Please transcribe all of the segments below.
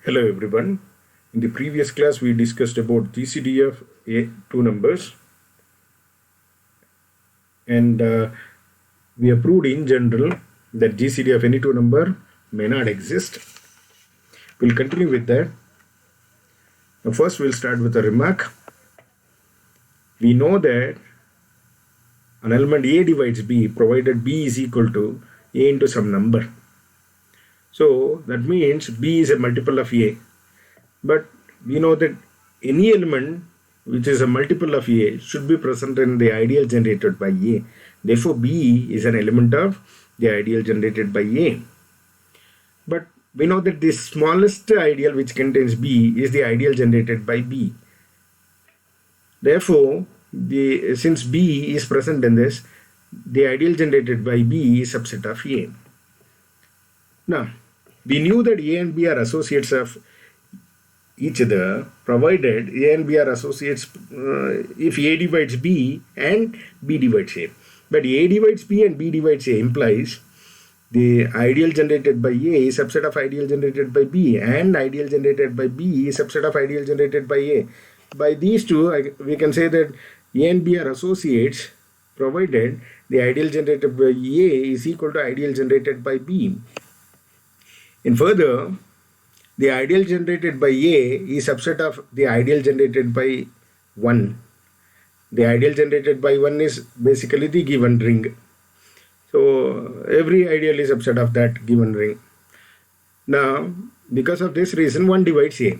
Hello everyone. In the previous class we discussed about GCD of two numbers and we proved in general that GCD of any two number may not exist. We'll continue with that. Now first we'll start with a remark. We know that an element A divides B provided B is equal to A into some number. So that means B is a multiple of A. But we know that any element which is a multiple of A should be present in the ideal generated by A. Therefore, B is an element of the ideal generated by A. But we know that the smallest ideal which contains B is the ideal generated by B. Therefore, since B is present in this, the ideal generated by B is subset of A. Now, we knew that A and B are associates of each other provided A and B are associates if A divides B and B divides A. But A divides B and B divides A implies the ideal generated by A is subset of ideal generated by B and ideal generated by B is subset of ideal generated by A. By these two, we can say that A and B are associates provided the ideal generated by A is equal to ideal generated by B. And further, the ideal generated by A is subset of the ideal generated by 1. The ideal generated by 1 is basically the given ring. So every ideal is subset of that given ring. Now, because of this reason, 1 divides A.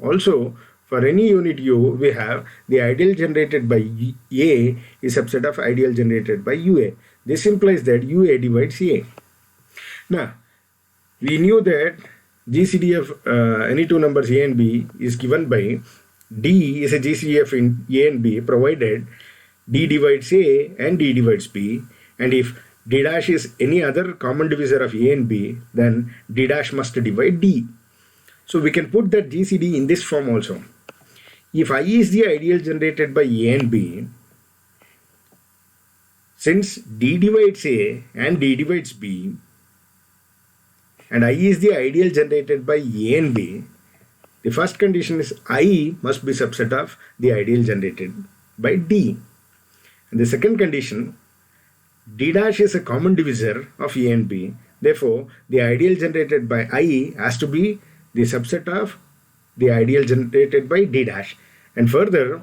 Also, for any unit U, we have the ideal generated by A is subset of ideal generated by UA. This implies that UA divides A. Now, we knew that GCD of any two numbers A and B is given by D is a GCD of A and B provided D divides A and D divides B, and if D dash is any other common divisor of A and B, then D dash must divide D. So we can put that GCD in this form also. If I is the ideal generated by A and B, since D divides A and D divides B, and I is the ideal generated by A and B, the first condition is I must be subset of the ideal generated by D. And the second condition, D dash is a common divisor of A and B. Therefore, the ideal generated by I has to be the subset of the ideal generated by D dash. And further,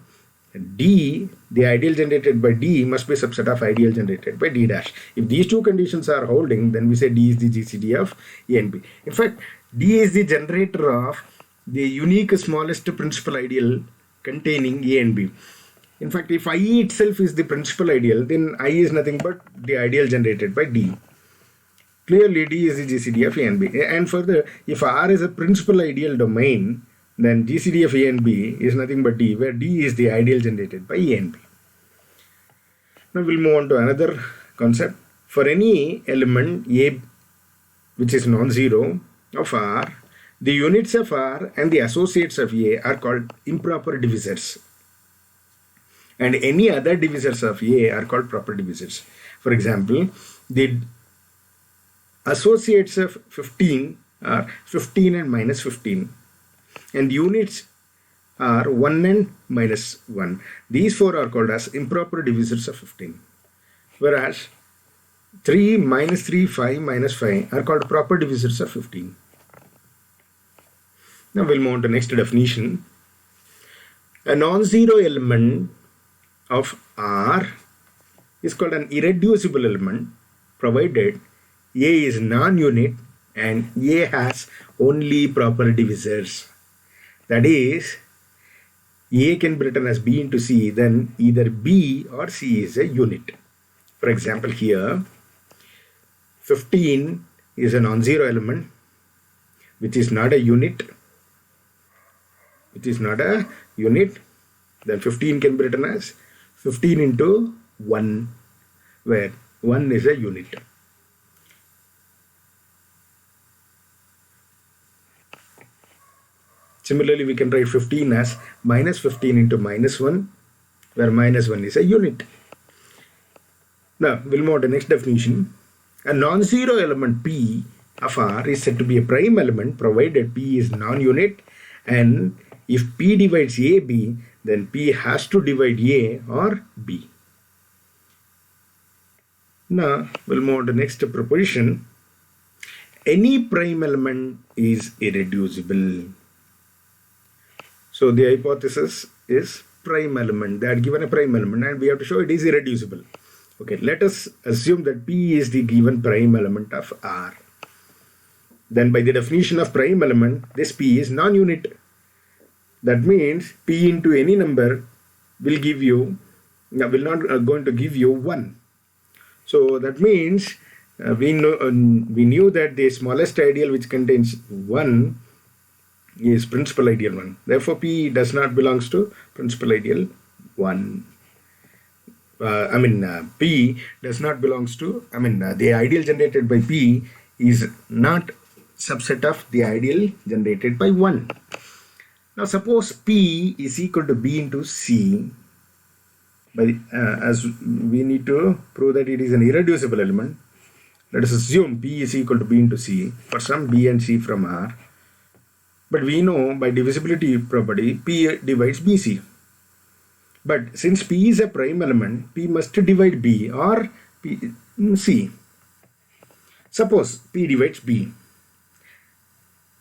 D, the ideal generated by D must be subset of ideal generated by D dash. If these two conditions are holding, then we say D is the GCD of A and B. In fact, D is the generator of the unique smallest principal ideal containing A and B. In fact, if I itself is the principal ideal, then I is nothing but the ideal generated by D. Clearly, D is the GCD of A and B. And further, if R is a principal ideal domain, then GCD of A and B is nothing but D, where D is the ideal generated by A and B. Now we'll move on to another concept. For any element A which is non-zero of R, the units of R and the associates of A are called improper divisors. And any other divisors of A are called proper divisors. For example, the associates of 15 are 15 and minus 15. And units are 1 and minus 1. These four are called as improper divisors of 15. Whereas 3, minus 3, 5, minus 5 are called proper divisors of 15. Now we'll move on to next definition. A non-zero element of R is called an irreducible element provided A is non-unit and A has only proper divisors. That is, A can be written as B into C, then either B or C is a unit. For example, here 15 is a non-zero element which is not a unit. Then 15 can be written as 15 into 1, where 1 is a unit. Similarly, we can write 15 as minus 15 into minus 1, where minus 1 is a unit. Now, we'll move on to the next definition. A non-zero element P of R is said to be a prime element provided P is non-unit, and if P divides AB, then P has to divide A or B. Now we'll move on to the next proposition. Any prime element is irreducible. So the hypothesis is prime element. They are given a prime element and we have to show it is irreducible. Okay, let us assume that P is the given prime element of R. Then by the definition of prime element, this P is non-unit. That means P into any number will not going to give you 1. So that means we knew that the smallest ideal which contains 1 is principal ideal 1. Therefore, P does not belongs to principal ideal 1. P does not belongs to, the ideal generated by P is not subset of the ideal generated by 1. Now suppose P is equal to B into C. As we need to prove that it is an irreducible element, let us assume P is equal to B into C for some B and C from R. But we know by divisibility property P divides BC. But since P is a prime element, P must divide B or C. Suppose P divides B.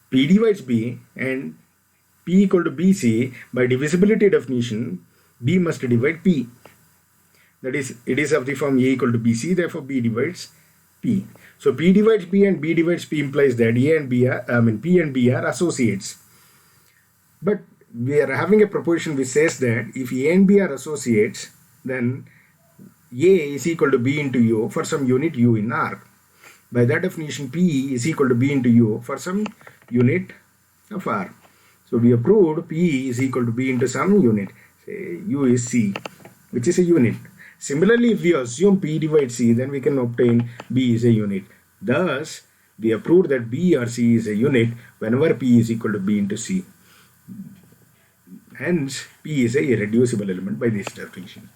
P divides B and P equal to BC. By divisibility definition, B must divide P. That is, it is of the form A equal to BC, therefore B divides P. So P divides P and B divides P implies that P and B are associates. But we are having a proposition which says that if A and B are associates, then A is equal to B into U for some unit U in R. By that definition, P is equal to B into U for some unit of R. So we have proved P is equal to B into some unit. Say U is C, which is a unit. Similarly, if we assume P divides C, then we can obtain B is a unit. Thus, we have proved that B or C is a unit whenever P is equal to B into C. Hence, P is a irreducible element by this definition.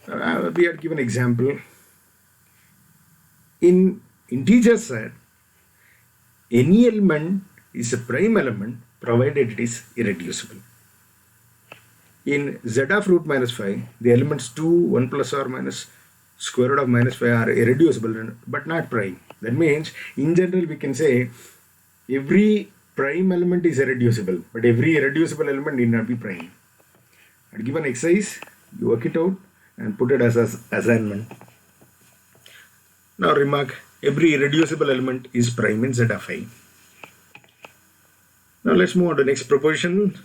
We are given example. In integer set, any element is a prime element provided it is irreducible. In z of root minus 5, the elements 2, 1 plus or minus square root of minus 5 are irreducible but not prime. That means in general we can say every prime element is irreducible, but every irreducible element need not be prime. I'll give an exercise, you work it out and put it as an assignment. Now remark, every irreducible element is prime in z of I. Now let's move on to the next proposition.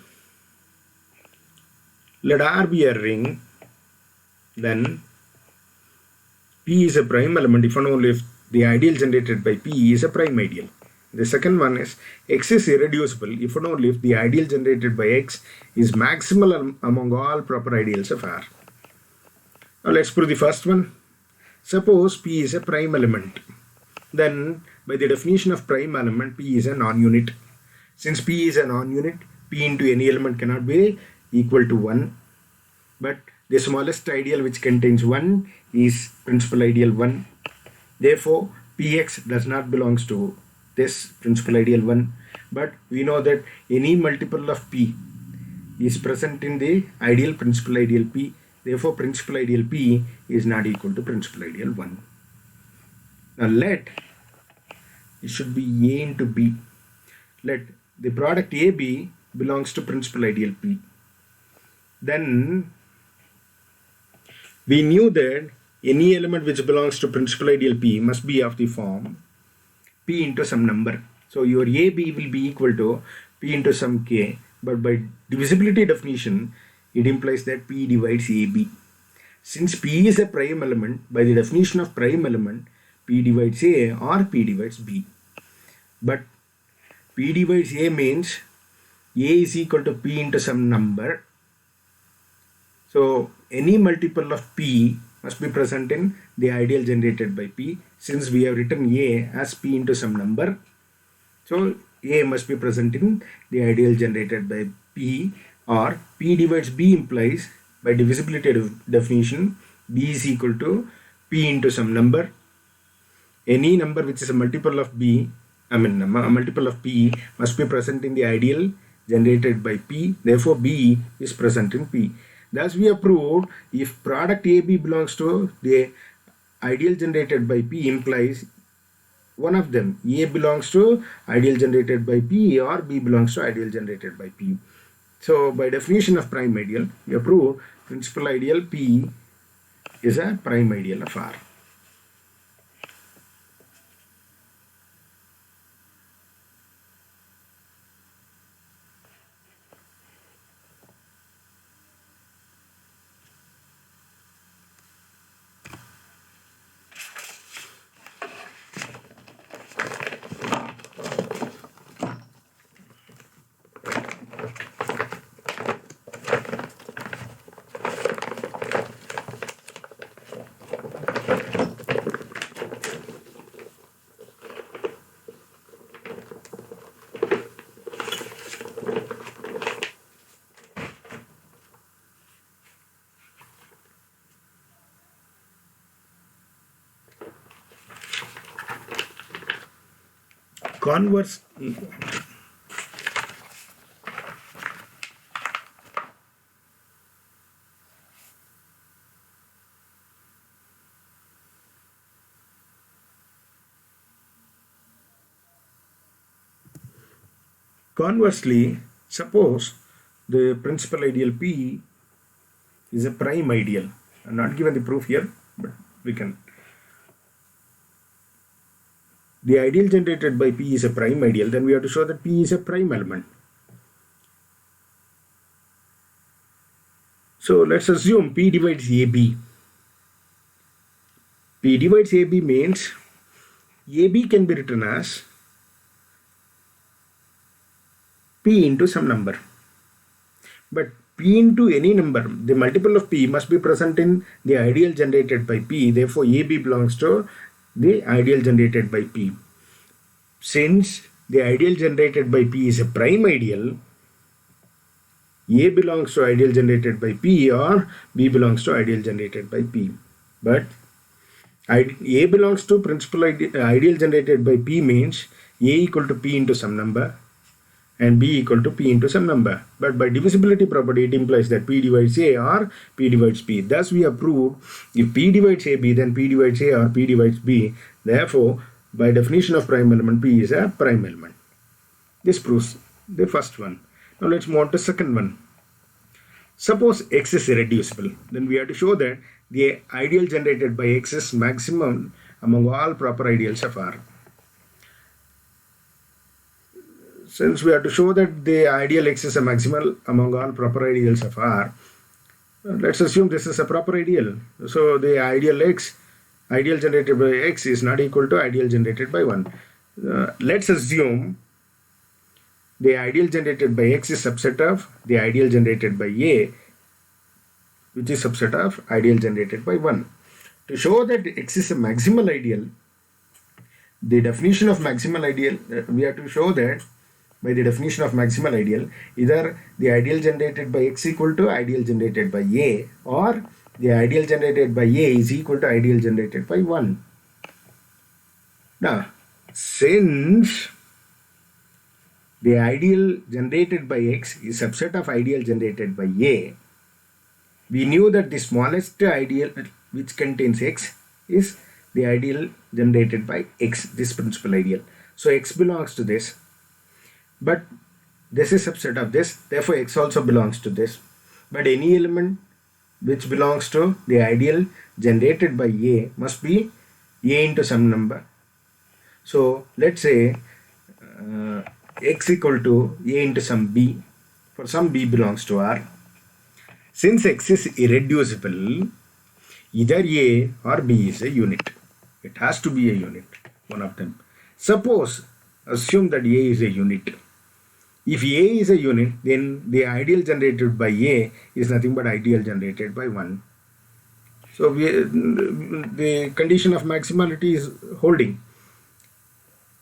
Let R be a ring, then P is a prime element if and only if the ideal generated by P is a prime ideal. The second one is X is irreducible if and only if the ideal generated by X is maximal among all proper ideals of R. Now let's prove the first one. Suppose P is a prime element. Then by the definition of prime element, P is a non-unit. Since P is a non-unit, P into any element cannot be equal to 1. But the smallest ideal which contains 1 is principal ideal 1. Therefore, Px does not belongs to this principal ideal 1. But we know that any multiple of P is present in the ideal principal ideal P. Therefore, principal ideal P is not equal to principal ideal 1. Now let, it should be A into B. Let the product AB belongs to principal ideal P. Then we knew that any element which belongs to principal ideal P must be of the form P into some number. So your AB will be equal to P into some K, but by divisibility definition, it implies that P divides AB. Since P is a prime element, by the definition of prime element, P divides A or P divides B. But P divides A means A is equal to P into some number. So any multiple of P must be present in the ideal generated by P. Since we have written A as P into some number, so A must be present in the ideal generated by P, or P divides B implies by divisibility definition B is equal to P into some number. any number which is a multiple of b, a multiple of p must be present in the ideal generated by p. Therefore, b is present in p. Thus, we have proved if product AB belongs to the ideal generated by p implies one of them, A belongs to ideal generated by P or B belongs to ideal generated by P. So by definition of prime ideal, we have proved principal ideal P is a prime ideal of R. Converse. Conversely, suppose the principal ideal P is a prime ideal. I'm not given the proof here, but we can. The ideal generated by P is a prime ideal, then we have to show that P is a prime element. So let's assume P divides AB. P divides AB means AB can be written as P into some number. But P into any number, the multiple of P must be present in the ideal generated by P. Therefore, AB belongs to the ideal generated by P. Since the ideal generated by P is a prime ideal, A belongs to ideal generated by P or B belongs to ideal generated by P. But A belongs to principal ideal generated by P means A equal to P into some number and B equal to P into some number. But by divisibility property, it implies that P divides A or P divides P. Thus, we have proved if P divides AB, then P divides A or P divides B. Therefore, by definition of prime element, P is a prime element. This proves the first one. Now, let's move on to the second one. Suppose X is irreducible. Then we have to show that the ideal generated by X is maximum among all proper ideals of R. Since we have to show that the ideal X is a maximal among all proper ideals of R, let's assume this is a proper ideal. So the ideal X, ideal generated by X is not equal to ideal generated by 1. Let's assume the ideal generated by X is subset of the ideal generated by A, which is subset of ideal generated by 1. To show that X is a maximal ideal, the definition of maximal ideal, we have to show that by the definition of maximal ideal, either the ideal generated by X equal to ideal generated by A or the ideal generated by A is equal to ideal generated by 1. Now, since the ideal generated by X is subset of ideal generated by A, we knew that the smallest ideal which contains X is the ideal generated by X, this principal ideal. So X belongs to this, but this is subset of this, therefore X also belongs to this. But any element which belongs to the ideal generated by A must be A into some number. So let's say X equal to A into some B, for some B belongs to R. Since X is irreducible, either A or B is a unit. It has to be a unit, one of them. Suppose, assume that A is a unit. If A is a unit, then the ideal generated by A is nothing but ideal generated by 1. So the condition of maximality is holding.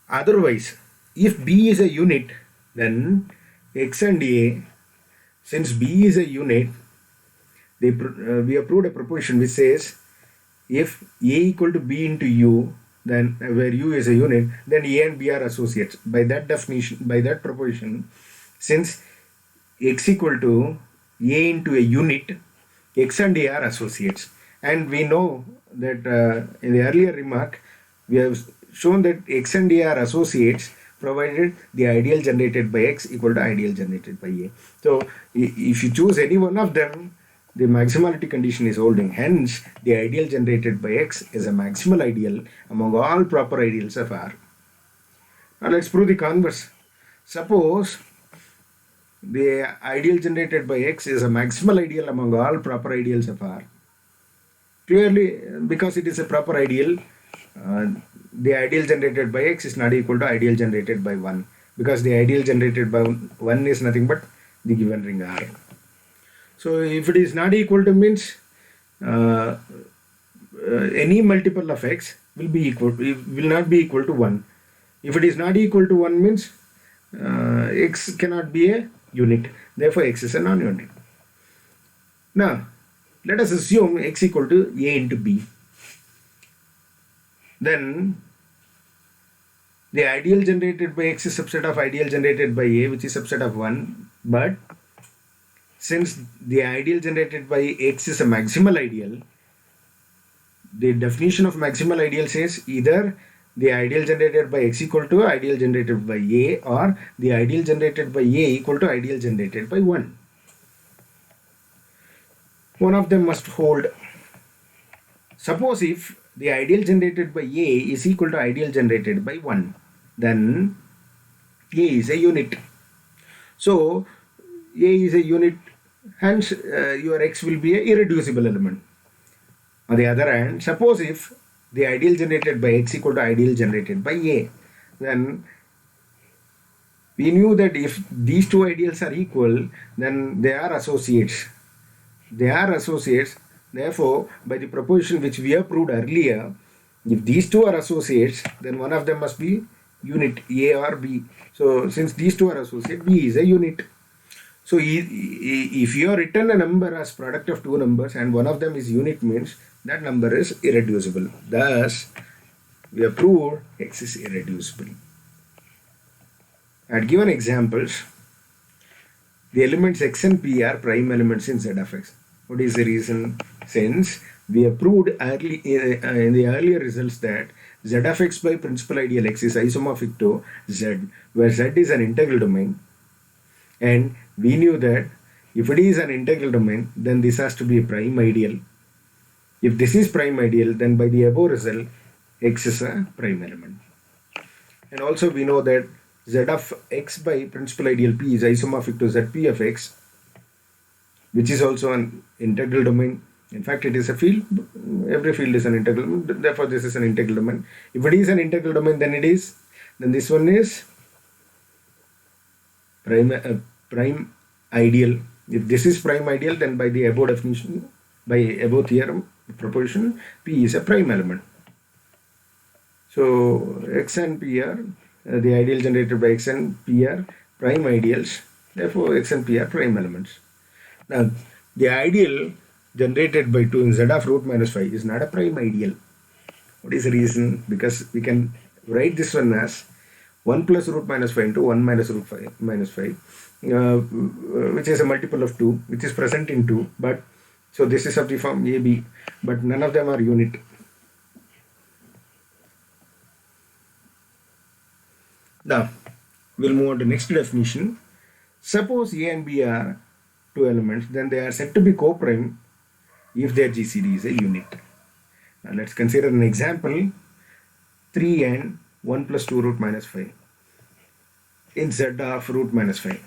Otherwise, if B is a unit, then X and A, since B is a unit, we have proved a proposition which says if A equal to B into U, then where U is a unit, then A and B are associates. By that definition, by that proposition, since X equal to A into a unit, X and A are associates. And we know that in the earlier remark, we have shown that X and A are associates provided the ideal generated by X equal to ideal generated by A. So if you choose any one of them, the maximality condition is holding. Hence, the ideal generated by X is a maximal ideal among all proper ideals of R. Now let's prove the converse. Suppose the ideal generated by X is a maximal ideal among all proper ideals of R. Clearly, because it is a proper ideal, the ideal generated by X is not equal to ideal generated by 1, because the ideal generated by 1 is nothing but the given ring R. So if it is not equal to means any multiple of X will be equal, will not be equal to 1. If it is not equal to 1 means X cannot be a unit, therefore X is a non-unit. Now let us assume X equal to A into B. Then the ideal generated by X is subset of ideal generated by A, which is subset of 1. But since the ideal generated by X is a maximal ideal, the definition of maximal ideal says either the ideal generated by X equal to ideal generated by A, or the ideal generated by A equal to ideal generated by 1. One of them must hold. Suppose if the ideal generated by A is equal to ideal generated by 1, then A is a unit. So A is a unit, hence your X will be an irreducible element. On the other hand, suppose if the ideal generated by X equal to ideal generated by A, then we knew that if these two ideals are equal, then they are associates. They are associates. Therefore, by the proposition which we have proved earlier, if these two are associates, then one of them must be unit, A or B. So since these two are associates, B is a unit. So if you have written a number as product of two numbers and one of them is unit, means that number is irreducible. Thus, we have proved X is irreducible. I had given examples. The elements X and P are prime elements in Z of X. What is the reason? Since we have proved early in the earlier results that Z of X by principal ideal X is isomorphic to Z, where Z is an integral domain, and we knew that if it is an integral domain, then this has to be a prime ideal. If this is prime ideal, then by the above result, X is a prime element. And also we know that Z of X by principal ideal P is isomorphic to Zp of X, which is also an integral domain. In fact, it is a field. Every field is an integral domain. Therefore, this is an integral domain. If it is an integral domain, then this one is prime ideal. If this is prime ideal, then by the above definition, by above theorem, proposition, P is a prime element. So X and P are the ideal generated by X and P are prime ideals. Therefore, X and P are prime elements. Now, the ideal generated by 2 in Z of root minus 5 is not a prime ideal. What is the reason? Because we can write this one as 1 plus root minus 5 into 1 minus root 5 minus 5, which is a multiple of 2, which is present in 2. But so this is of the form AB, but none of them are unit. Now, we'll move on to next definition. Suppose A and B are two elements, then they are said to be co-prime if their GCD is a unit. Now, let's consider an example. 3n 1 plus 2 root minus 5 in Z of root minus 5.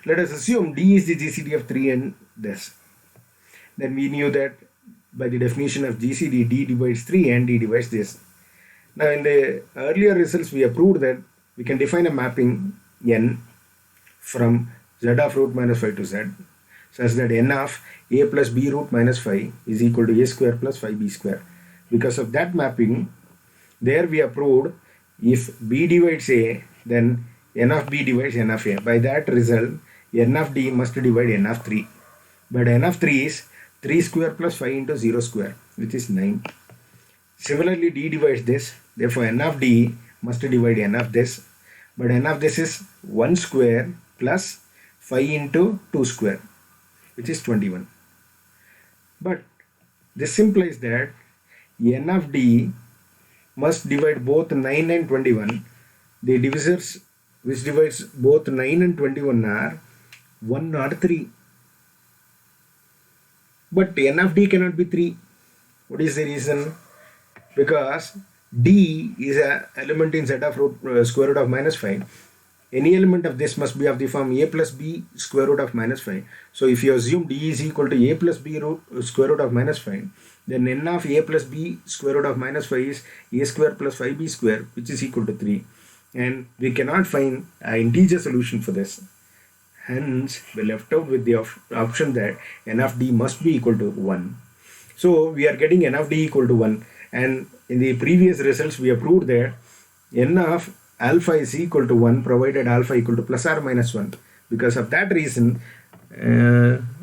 Let us assume D is the GCD of 3n this. Then we knew that by the definition of GCD, D divides 3 and D divides this. Now in the earlier results, we have proved that we can define a mapping n from Z of root minus 5 to Z, such that n of A plus B root minus 5 is equal to A square plus 5B square. Because of that mapping, there we have proved if B divides A, then n of B divides n of A. By that result, n of D must divide n of 3. But n of 3 is 3 square plus 5 into 0 square, which is 9. Similarly, d divides this. Therefore, n of d must divide n of this. But n of this is 1 square plus 5 into 2 square, which is 21. But this implies that n of d must divide both 9 and 21. The divisors which divides both 9 and 21 are 1 or 3. But n of d cannot be 3. What is the reason? Because d is an element in set of square root of minus 5. Any element of this must be of the form a plus b square root of minus 5. So if you assume d is equal to a plus b square root of minus 5, then n of a plus b square root of minus 5 is a square plus 5b square, which is equal to 3. And we cannot find an integer solution for this. Hence, we left out with the option that n of d must be equal to 1. So we are getting n of d equal to 1. And in the previous results, we have proved that n of alpha is equal to 1 provided alpha equal to plus or minus 1. Because of that reason,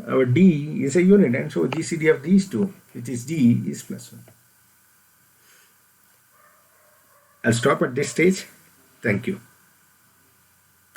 our d is a unit, and so GCD of these two, which is d, is plus 1. I'll stop at this stage. Thank you.